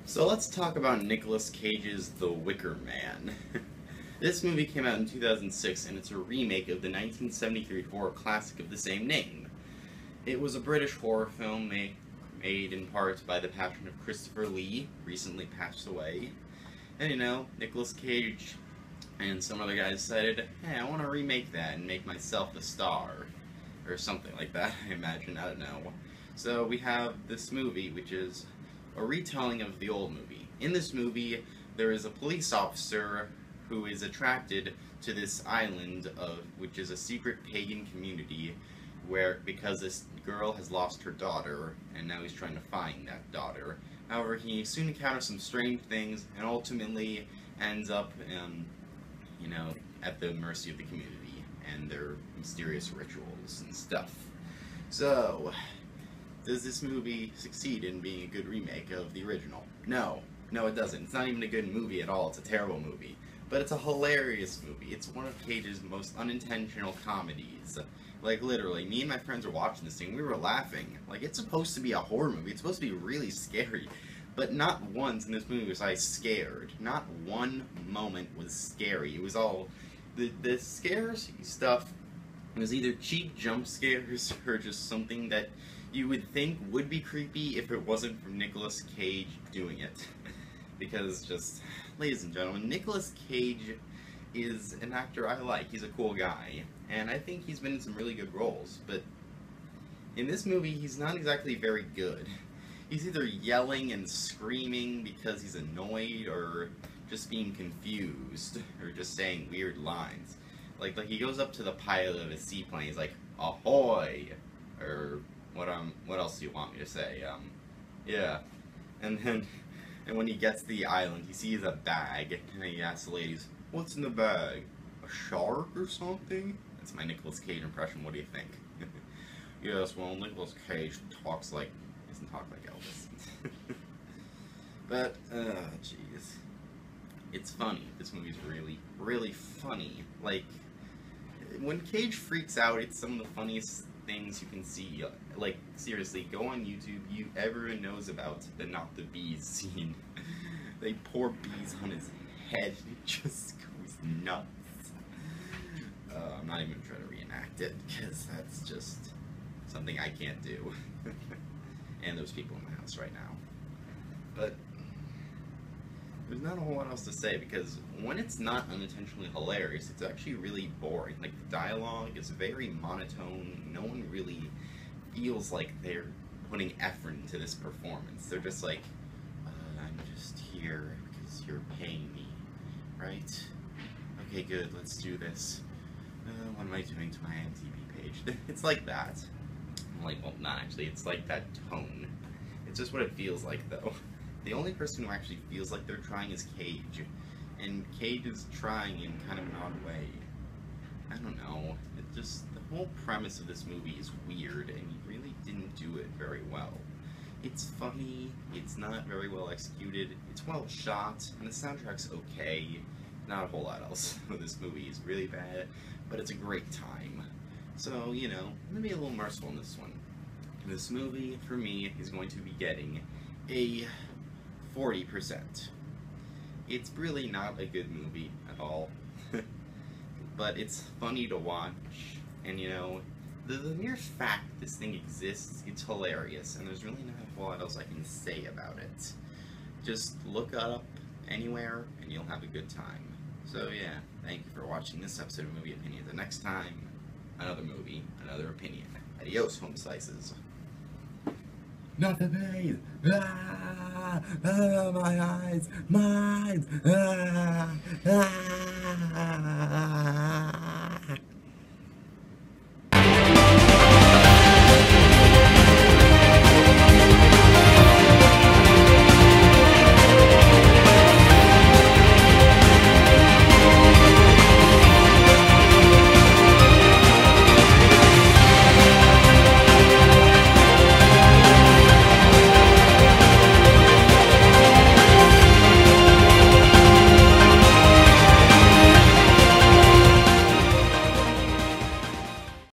So let's talk about Nicolas Cage's The Wicker Man. This movie came out in 2006 and it's a remake of the 1973 horror classic of the same name. It was a British horror film made in part by the patron of Christopher Lee, recently passed away. And Nicolas Cage and some other guys decided, hey, I want to remake that and make myself the star. Or something like that, I imagine, I don't know. So we have this movie, which is a retelling of the old movie. In this movie, there is a police officer who is attracted to this island which is a secret pagan community because this girl has lost her daughter, and now he's trying to find that daughter. However, he soon encounters some strange things, and ultimately ends up, at the mercy of the community and their mysterious rituals and stuff. So, does this movie succeed in being a good remake of the original? No. No, it doesn't. It's not even a good movie at all. It's a terrible movie. But it's a hilarious movie. It's one of Cage's most unintentional comedies. Like, literally, me and my friends were watching this thing, we were laughing. Like, it's supposed to be a horror movie. It's supposed to be really scary. But not once in this movie was I scared. Not one moment was scary. It was all... The scary stuff was either cheap jump scares or just something that you would think would be creepy if it wasn't from Nicolas Cage doing it. Because just, ladies and gentlemen, Nicolas Cage is an actor I like. He's a cool guy. And I think he's been in some really good roles. But in this movie, he's not exactly very good. He's either yelling and screaming because he's annoyed, or just being confused, or just saying weird lines. Like he goes up to the pilot of a seaplane, he's like, ahoy! Or, what else do you want me to say? Yeah. And when he gets to the island, he sees a bag, and he asks the ladies, what's in the bag? A shark or something? That's my Nicolas Cage impression, what do you think? Yes, well, Nicolas Cage doesn't talk like Elvis. But, jeez. It's funny. This movie's really, really funny. Like, when Cage freaks out, it's some of the funniest things you can see. Like, seriously, go on YouTube. Everyone knows about the not the bees scene. They pour bees on his head and it just goes nuts. I'm not even trying to reenact it, because that's just something I can't do. And there's people in my house right now. But there's not a whole lot else to say, because when it's not unintentionally hilarious, it's actually really boring. Like, the dialogue is very monotone. No one really feels like they're putting effort into this performance. They're just like, I'm just here because you're paying me, right? Okay, good, let's do this. What am I doing to my IMDb page? It's like that. Like, well, not actually, it's like that tone. It's just what it feels like, though. The only person who actually feels like they're trying is Cage. And Cage is trying in kind of an odd way. I don't know. The whole premise of this movie is weird, and he really didn't do it very well. It's funny, it's not very well executed, it's well shot, and the soundtrack's okay. Not a whole lot else. This movie is really bad, but it's a great time. So, I'm gonna be a little merciful in this one. This movie, for me, is going to be getting a 40%. It's really not a good movie at all. But it's funny to watch, and the mere fact this thing exists, it's hilarious, and there's really not a whole lot else I can say about it. Just look it up anywhere, and you'll have a good time. So yeah, thank you for watching this episode of Movie Opinion. The next time, another movie, another opinion. Adios, home slices. Not the bees! Ah! Ah, my eyes! My eyes! Ah! Ah!